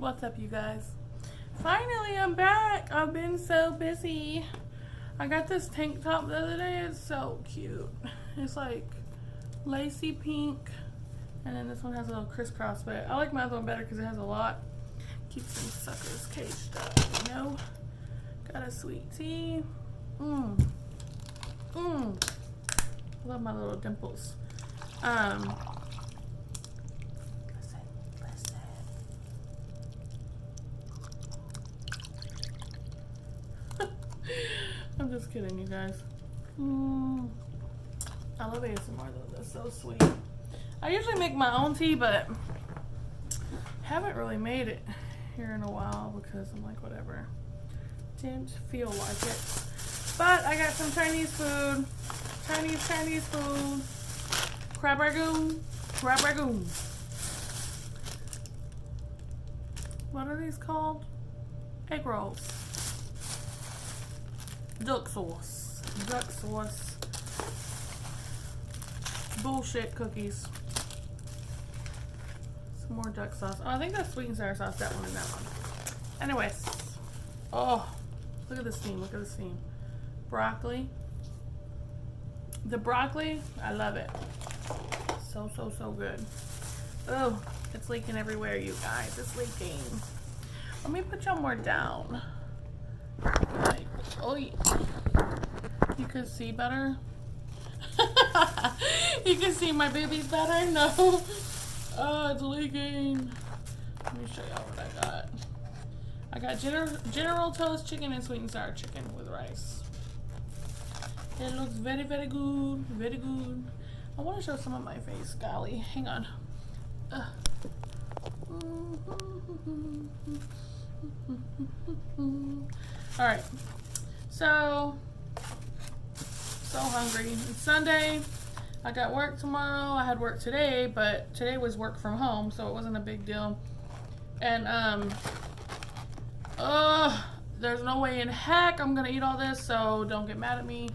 What's up, you guys? Finally, I'm back. I've been so busy. I got this tank top the other day. It's so cute. It's like lacy pink, and then this one has a little crisscross, but I like my other one better because it has a lot. Keeps them suckers caged up, you know? Got a sweet tea. Love my little dimples. Listen. I'm just kidding, you guys. I love ASMR though. That's so sweet. I usually make my own tea, but haven't really made it here in a while because I'm like, whatever. Didn't feel like it. But I got some Chinese food. Chinese food. Crab ragout. What are these called? Egg rolls. Duck sauce. Bullshit cookies. Some more duck sauce. Oh, I think that's sweet and sour sauce, that one and that one. Anyways. Oh, look at the steam. Broccoli. The broccoli, I love it. So good. Oh, it's leaking everywhere, you guys. It's leaking. Let me put y'all more down. Like, oh, you can see better. You can see my babies better. No. Oh, it's leaking. Let me show y'all what I got. I got General Toast chicken and sweet and sour chicken with rice. It looks very good. Very good. I want to show some of my face. Golly. Hang on. Alright. So hungry. It's Sunday. I got work tomorrow. I had work today, but today was work from home, so it wasn't a big deal. And, there's no way in heck I'm gonna eat all this, so don't get mad at me.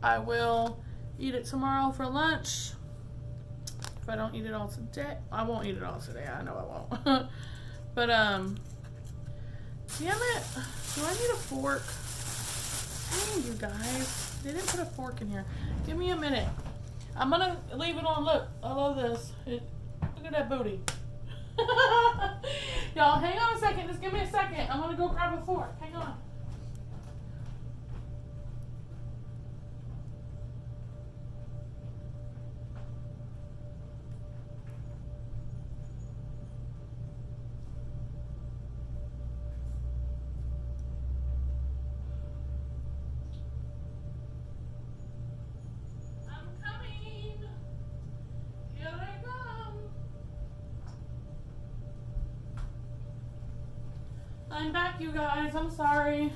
I will eat it tomorrow for lunch. If I don't eat it all today, I won't eat it all today. I know I won't. But, damn it. Do I need a fork? Dang, you guys. They didn't put a fork in here. Give me a minute. I'm gonna leave it on. Look, I love this. Look at that booty. Y'all, hang on a second. Just give me a second. I'm gonna go grab a fork. Hang on. I'm back, you guys. I'm sorry.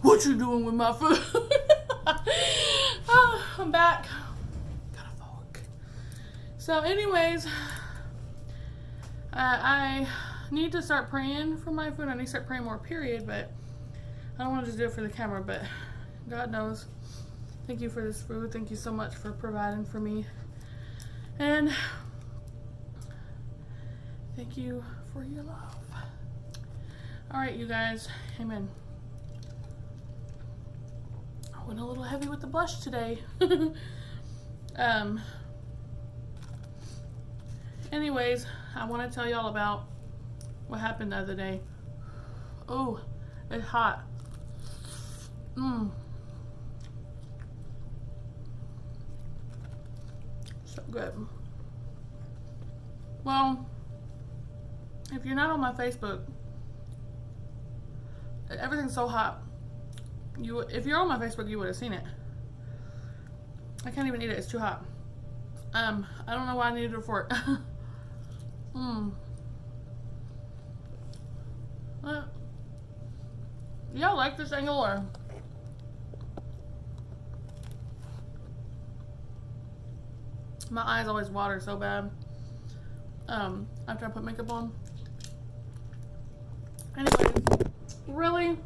What you doing with my food? Oh, I'm back. Got a fork. So anyways, I need to start praying for my food. I need to start praying more, period, but I don't want to just do it for the camera, but God knows. Thank you for this food. Thank you so much for providing for me. And thank you for your love. Alright, you guys. Amen. I went a little heavy with the blush today. Anyways, I want to tell y'all about what happened the other day. Oh, it's hot. So good. Well, if you're not on my Facebook, everything's so hot. If you're on my Facebook, you would have seen it. I can't even eat it. It's too hot. I don't know why I needed a fork. Y'all like this angle or? My eyes always water so bad. After I put makeup on. Anyways, really,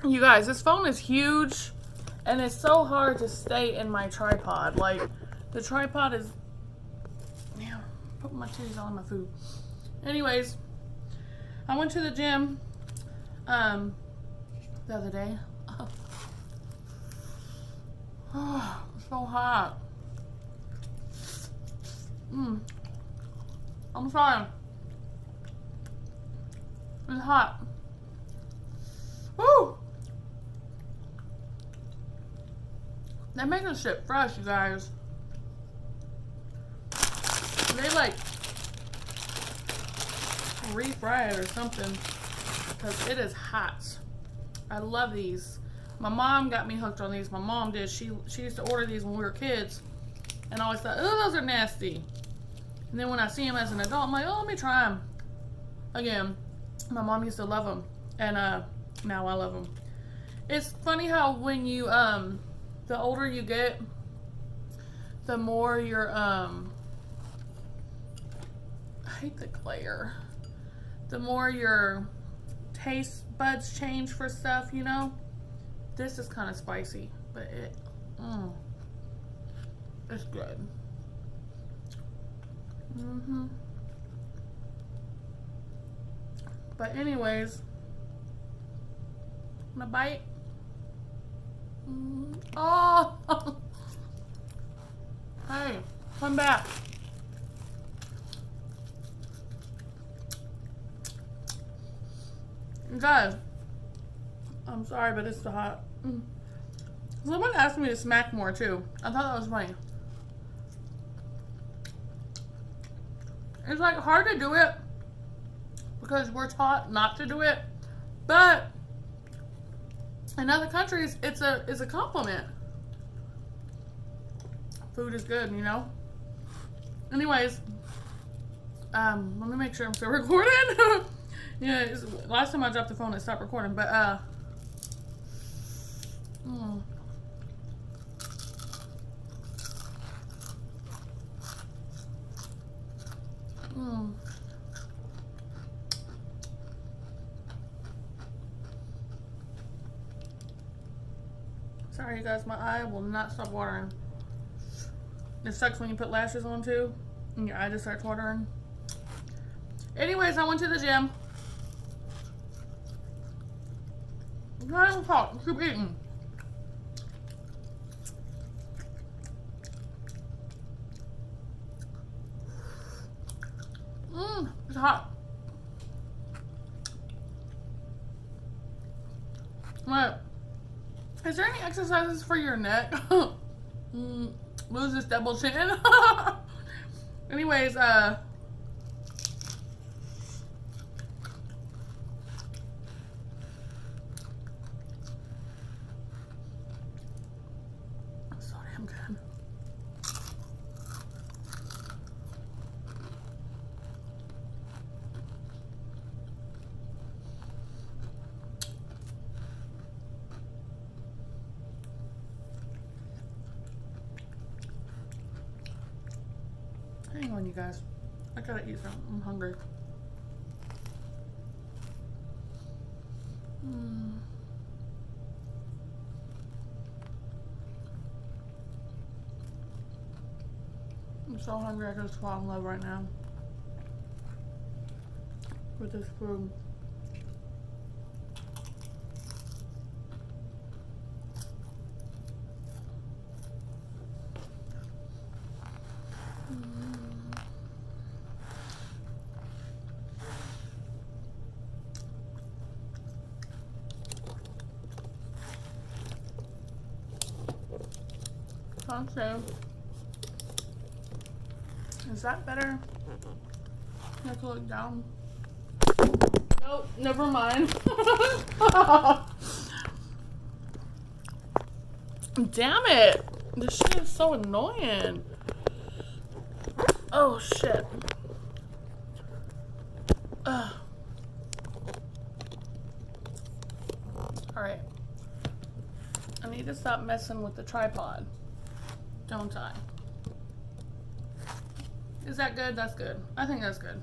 you guys, this phone is huge And it's so hard to stay in my tripod. Like, the tripod is... Yeah, putting my titties all in my food. Anyways, I went to the gym the other day. Oh, so hot. I'm sorry. It's hot. Woo! They're making shit fresh, you guys. They like refry it or something because it is hot. I love these. My mom got me hooked on these. My mom did. She used to order these when we were kids, and I always thought, oh, those are nasty. And then when I see them as an adult, I'm like, oh, let me try them again. My mom used to love them, and now I love them. It's funny how when you the older you get, the more your I hate the glare. The more your taste buds change for stuff, you know. This is kind of spicy, but it's good. But anyways, wanna bite? Oh, hey, come back. Guys, I'm sorry, but it's too hot. Someone asked me to smack more too. I thought that was funny. It's like hard to do it because we're taught not to do it, but in other countries, it's a compliment. Food is good, you know. Anyways, let me make sure I'm still recording. Yeah, last time I dropped the phone, it stopped recording. But sorry, you guys, my eye will not stop watering. It sucks when you put lashes on too, and your eye just starts watering. Anyways, I went to the gym. I don't talk. Keep eating. It's hot. What? Is there any exercises for your neck? Lose this double chin. Anyways, sorry, I'm good. Hang on, you guys. I gotta eat something. I'm hungry. I'm so hungry I could just fall in love right now with this food. Okay. Is that better? I have to look down. Nope, never mind. Damn it! This shit is so annoying. Oh shit. Alright. I need to stop messing with the tripod. Don't I? Is that good? That's good. I think that's good.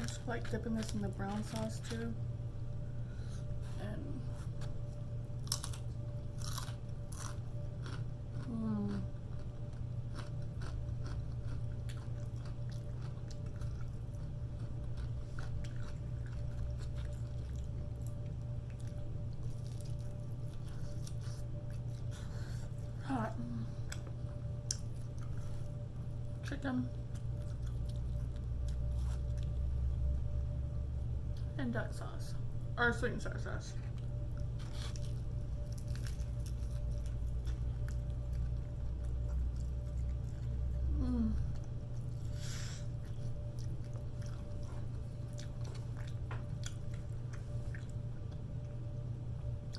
just like dipping this in the brown sauce too. And hot chicken and duck sauce or sweet and sour sauce.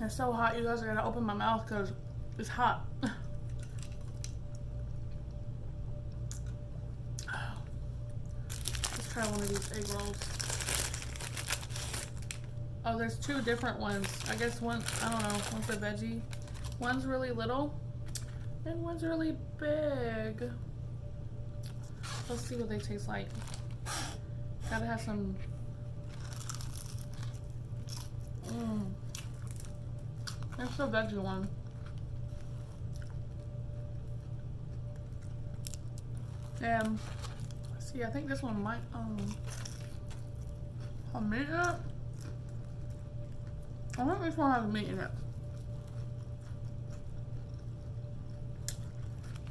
It's so hot, you guys. I gotta open my mouth because it's hot. Let's try one of these egg rolls. Oh, there's two different ones. I guess one, I don't know, one's a veggie. One's really little and one's really big. Let's see what they taste like. Gotta have some. That's the veggie one. And see, I think this one might have meat in it. I think this one has meat in it.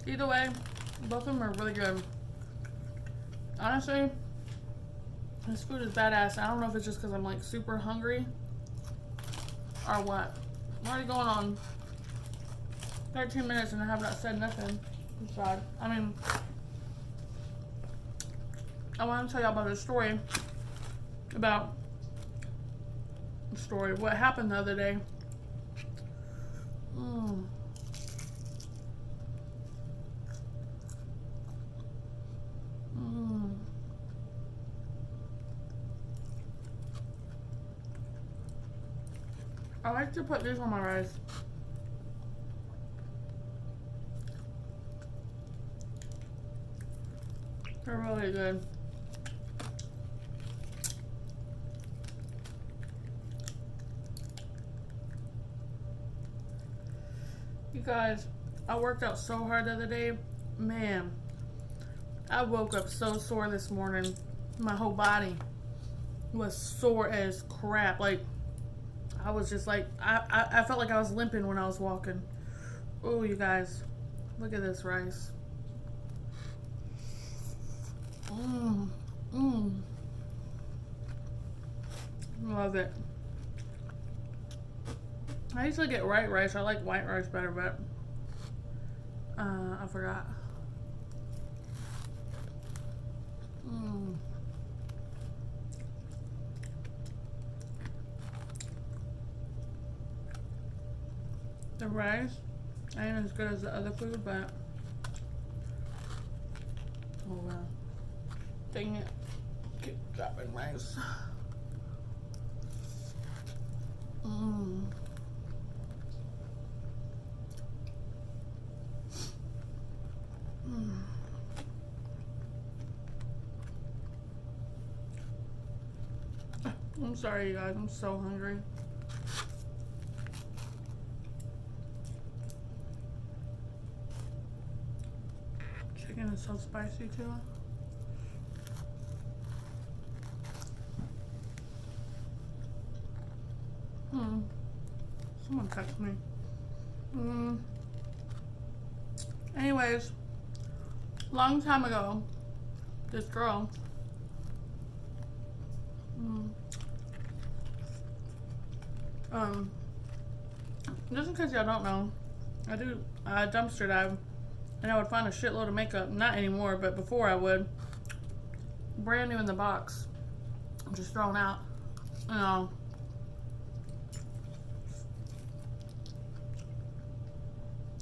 Either way, both of them are really good. Honestly, this food is badass. I don't know if it's just because I'm like super hungry or what. I'm already going on 13 minutes and I have not said nothing. I'm sad. I mean, I want to tell y'all about a story about what happened the other day. I like to put these on my rice. They're really good. You guys, I worked out so hard the other day. Man, I woke up so sore this morning. My whole body was sore as crap. Like, I was just like, I felt like I was limping when I was walking. Oh, you guys, look at this rice. Love it. I usually get white rice. I like white rice better, but I forgot. The rice ain't as good as the other food, but oh wow. Dang it. Keep dropping rice. I'm sorry, you guys. I'm so hungry. Chicken is so spicy too. Someone text me. Anyways, long time ago, this girl just in case y'all don't know, I do dumpster dive, and I would find a shitload of makeup. Not anymore, but before I would. Brand new in the box, just thrown out. You know.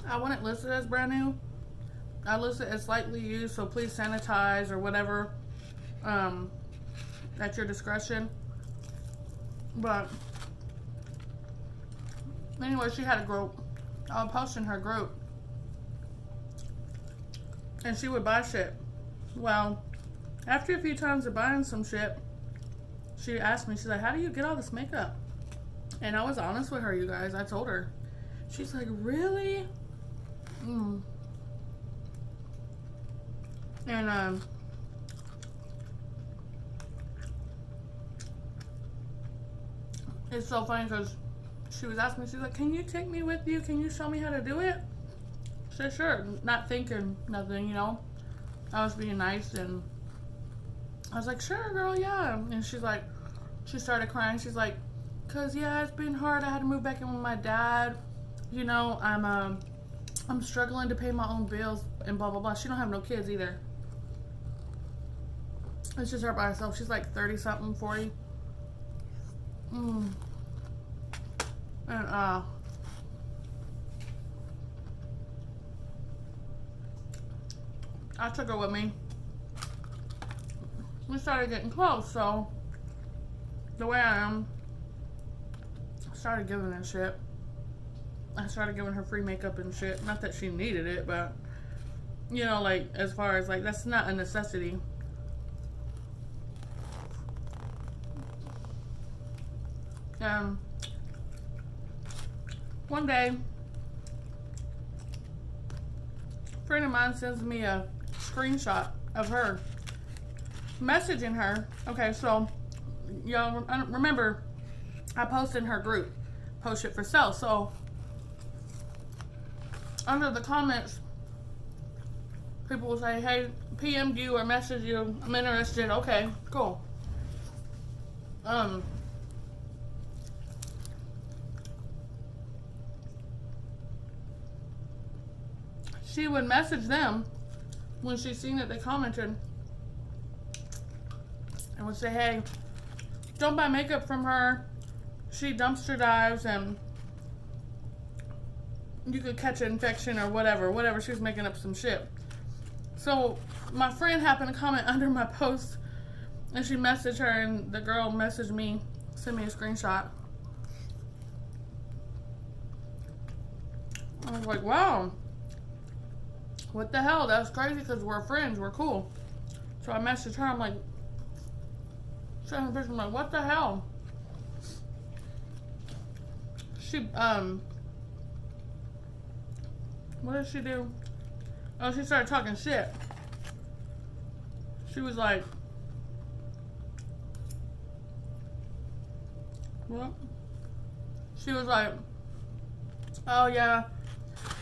I wouldn't list it as brand new. I list it as slightly used, so please sanitize or whatever at your discretion. But anyway, she had a group. I would post in her group, and she would buy shit. Well, after a few times of buying some shit, she asked me, she's like, how do you get all this makeup? And I was honest with her, you guys. I told her. She's like, really? And it's so funny because she was asking me, she's like, can you take me with you? Can you show me how to do it? I said, sure. Not thinking nothing, you know. I was being nice, and I was like, sure, girl, yeah. And she's like, she started crying. She's like, cause yeah, it's been hard. I had to move back in with my dad. You know, I'm struggling to pay my own bills and blah blah blah. She don't have no kids either. It's just her by herself. She's like 30 something, 40. And I took her with me. We started getting close, so the way I am, I started giving her shit. I started giving her free makeup and shit. Not that she needed it, but you know, like, as far as like, that's not a necessity. One day, a friend of mine sends me a screenshot of her messaging her. Okay, so y'all remember I posted in her group, post it for sale. So under the comments, people will say, hey, PM'd you or message you, I'm interested. Okay, cool. She would message them when she seen that they commented and would say, hey, don't buy makeup from her. She dumpster dives and you could catch an infection or whatever. She was making up some shit. So my friend happened to comment under my post, and she messaged her, and the girl messaged me, sent me a screenshot. I was like, wow. What the hell? That's crazy because we're friends. We're cool. So I messaged her. I'm like, I'm like, what the hell? She, what did she do? Oh, she started talking shit. She was like, what? She was like, oh yeah,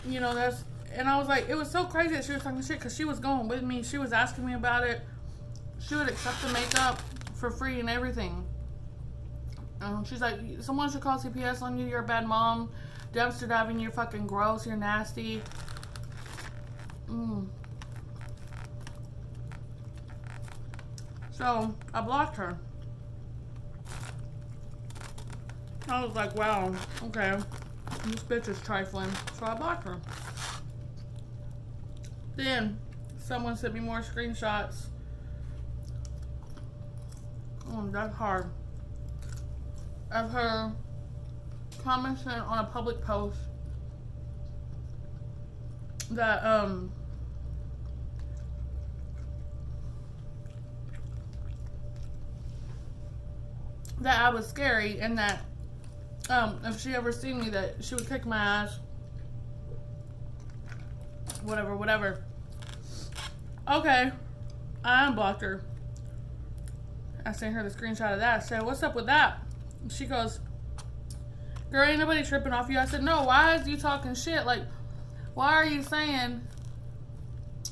you know, that's, and I was like, it was so crazy that she was talking shit because she was going with me. She was asking me about it. She would accept the makeup for free and everything. She's like, someone should call CPS on you. You're a bad mom. Dumpster diving. You're fucking gross. You're nasty. So I blocked her. I was like, wow, okay, this bitch is trifling. So I blocked her. Then someone sent me more screenshots. That's hard. Of her commenting on a public post that that I was scary, and that if she ever seen me, that she would kick my ass. Whatever. Okay, I unblocked her. I sent her the screenshot of that. I said, what's up with that? She goes, girl, ain't nobody tripping off you. I said, no, why is you talking shit? Like, why are you saying,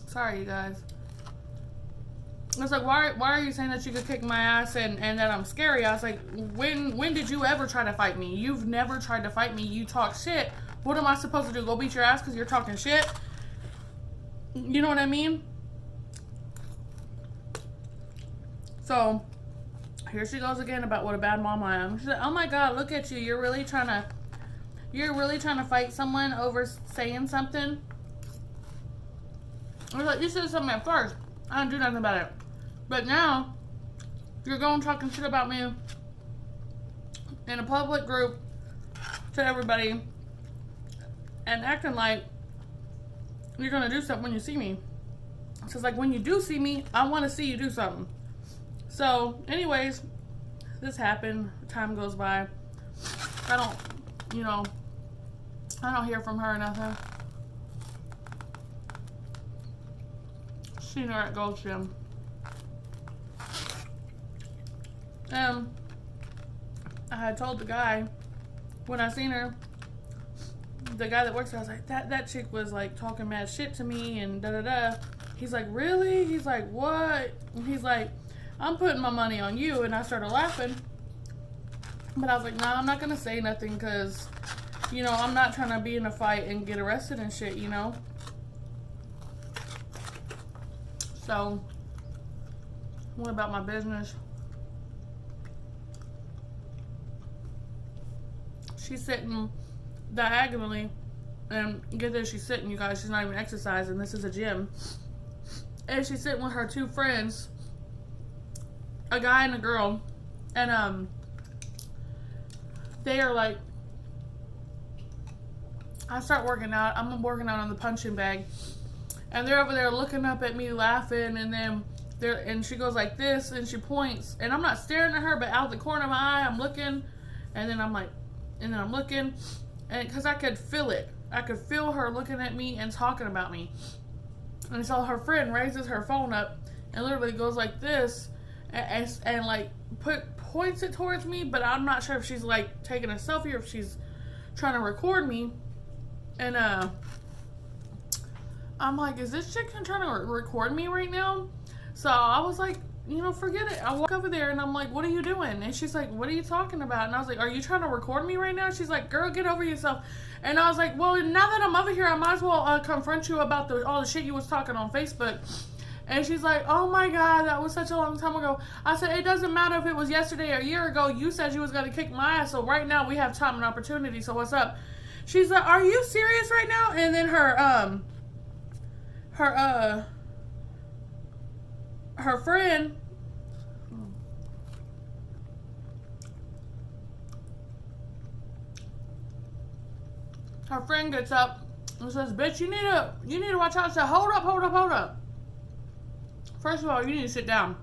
sorry you guys. I was like, why are you saying that you could kick my ass and that I'm scary? I was like, when did you ever try to fight me? You've never tried to fight me. You talk shit. What am I supposed to do? Go beat your ass because you're talking shit? You know what I mean? So here she goes again about what a bad mom I am. She's like, oh my God, look at you. You're really trying to fight someone over saying something? I was like, you should have told me at first. I didn't do nothing about it. But now, you're going talking shit about me in a public group to everybody and acting like you're going to do something when you see me. So it's like, when you do see me, I want to see you do something. So, anyways, this happened. Time goes by. I don't, you know, I don't hear from her or nothing. Seen her at Gold Gym. I had told the guy when I seen her, the guy that works there, I was like, that chick was like talking mad shit to me and da da da. He's like, really? He's like, what? And he's like, I'm putting my money on you. And I started laughing. But I was like, nah, I'm not gonna say nothing because, you know, I'm not trying to be in a fight and get arrested and shit, you know? So, went about my business. She's sitting diagonally, and get this, she's sitting, you guys, she's not even exercising. This is a gym. And she's sitting with her two friends, a guy and a girl, and they are like, I start working out. I'm working out on the punching bag, and they're over there looking up at me, laughing, and then and she goes like this, and she points, and I'm not staring at her, but out the corner of my eye, I'm looking, and then I'm like, and then I'm looking, and because I could feel it, I could feel her looking at me and talking about me, and so her friend raises her phone up and literally goes like this, and like points it towards me, but I'm not sure if she's like taking a selfie or if she's trying to record me. And I'm like, is this chick trying to record me right now? So I was like, you know, forget it. I walk over there and I'm like, what are you doing? And she's like, what are you talking about? And I was like, are you trying to record me right now? She's like, girl, get over yourself. And I was like, well, now that I'm over here, I might as well confront you about all the shit you was talking on Facebook. And she's like, oh my God, that was such a long time ago. I said, it doesn't matter if it was yesterday or a year ago. You said you was going to kick my ass. So right now we have time and opportunity. So what's up? She's like, are you serious right now? And then her friend, gets up and says, bitch, you need to watch out. I said, hold up. First of all, you need to sit down.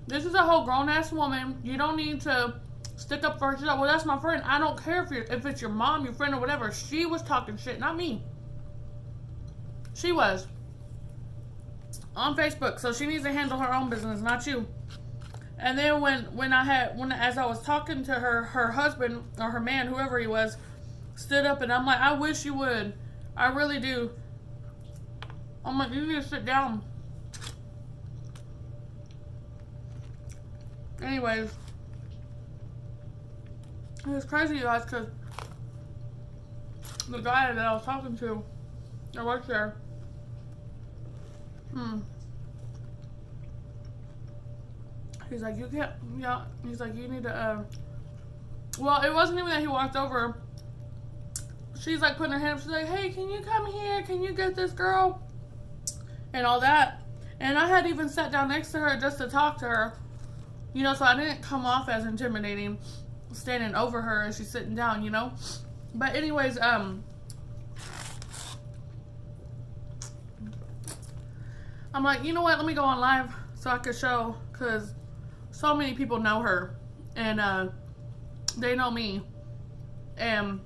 This is a whole grown-ass woman. You don't need to stick up for herself. Well, that's my friend. I don't care if it's your mom, your friend, or whatever. She was talking shit, not me. She was. On Facebook. So she needs to handle her own business, not you. And then as I was talking to her husband, or her man, whoever he was, stood up, and I'm like, I wish you would. I really do. I'm like, you need to sit down. Anyways, it was crazy, you guys, because the guy that I was talking to that works there, he's like, you can't, yeah, he's like, you need to, well, it wasn't even that he walked over. She's like putting her hand up, she's like, hey, can you come here? Can you get this girl? And all that. And I had even sat down next to her just to talk to her. You know, so I didn't come off as intimidating, standing over her as she's sitting down, you know? But anyways, I'm like, you know what? Let me go on live so I could show, because so many people know her, and they know me. And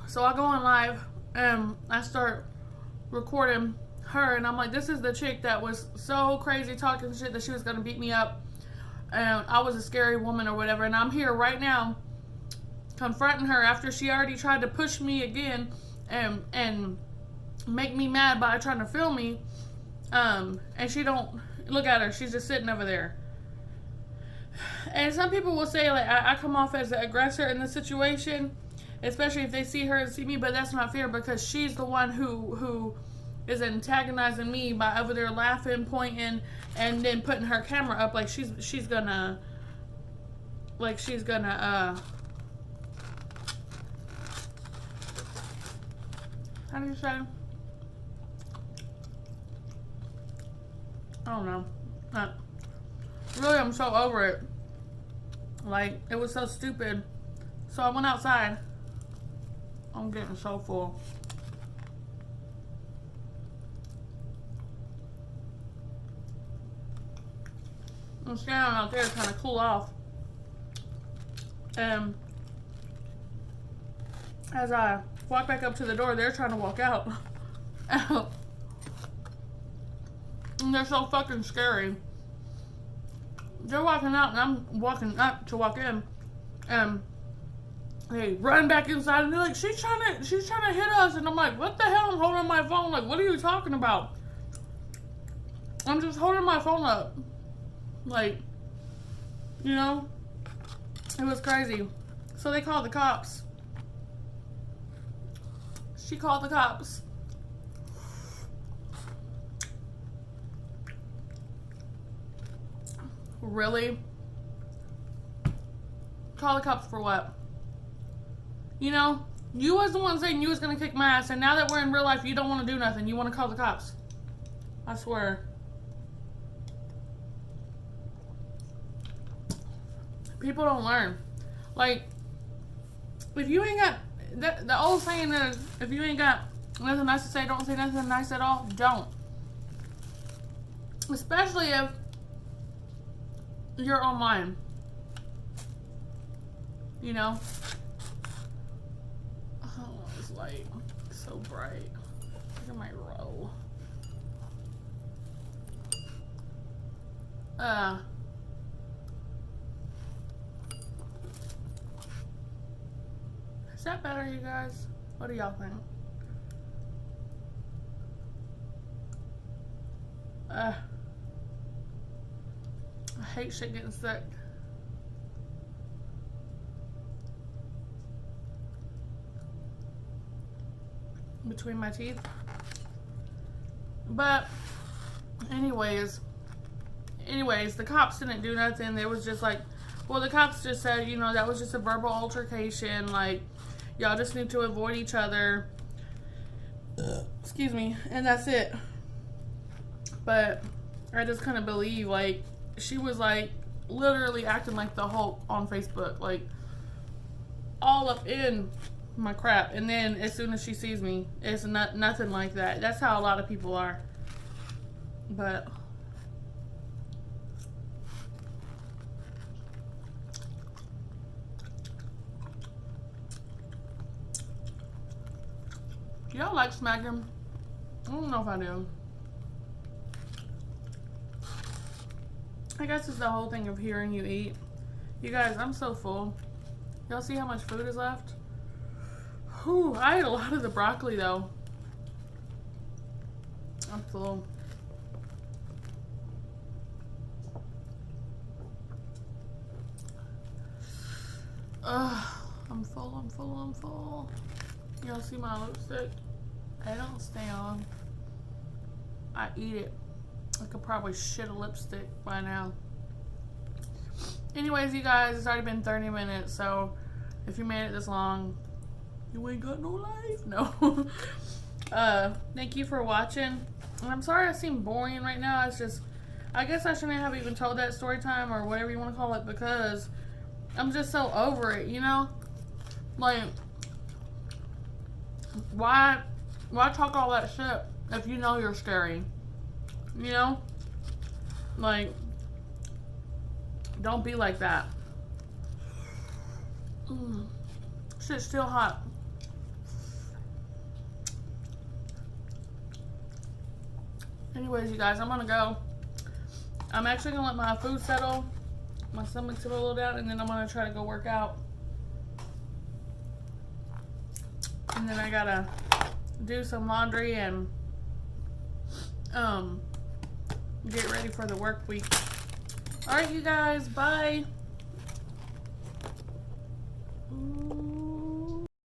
so I go on live, and I start recording her, and I'm like, this is the chick that was so crazy talking shit that she was going to beat me up. And I was a scary woman or whatever, and I'm here right now confronting her after she already tried to push me again and make me mad by trying to film me, and she don't look at her, she's just sitting over there. And some people will say, like, I come off as the aggressor in the situation, especially if they see her and see me, but that's not fair, because she's the one who is antagonizing me by over there laughing, pointing, and then putting her camera up like she's gonna how do you say? I don't know. Really, I'm so over it. Like, it was so stupid. So I went outside. I'm getting so full. I'm standing out there trying to cool off. And as I walk back up to the door, they're trying to walk out. And they're so fucking scary. They're walking out and I'm walking up to walk in. And they run back inside and they're like, she's trying to hit us. And I'm like, what the hell? I'm holding my phone. Like, what are you talking about? I'm just holding my phone up. Like, you know? It was crazy. So they called the cops. She called the cops. Really? Call the cops for what? You know, you was the one saying you was gonna kick my ass, and now that we're in real life, you don't want to do nothing. You want to call the cops. I swear. People don't learn. Like, if you ain't got, the old saying is, if you ain't got nothing nice to say, don't say nothing nice at all. Don't. Especially if you're online. You know? Oh, it's light. So bright. Look at my row. Is that better, you guys? What do y'all think? I hate shit getting sick. Between my teeth. But anyways, the cops didn't do nothing. They was just like, well, the cops just said, you know, that was just a verbal altercation. Like, y'all just need to avoid each other. Excuse me. And that's it. But I just couldn't believe, like, she was like literally acting like the Hulk on Facebook, like all up in my crap. And then as soon as she sees me, it's nothing like that. That's how a lot of people are. But y'all like smacking? I don't know if I do. I guess it's the whole thing of hearing you eat. You guys, I'm so full. Y'all see how much food is left? Whew, I ate a lot of the broccoli though. I'm full. I'm full. Y'all see my lipstick? I don't stay on. I eat it. I could probably shit a lipstick by now. Anyways, you guys, it's already been 30 minutes, so if you made it this long, you ain't got no life. No. Thank you for watching. And I'm sorry I seem boring right now. It's just, I guess I shouldn't have even told that story time or whatever you want to call it, because I'm just so over it, you know? Like, why talk all that shit if you know you're scary? You know? Like, don't be like that. Shit's still hot. Anyways, you guys, I'm gonna go. I'm actually gonna let my food settle. My stomach settle a little down, and then I'm gonna try to go work out. And then I gotta do some laundry and get ready for the work week. Alright, you guys, bye.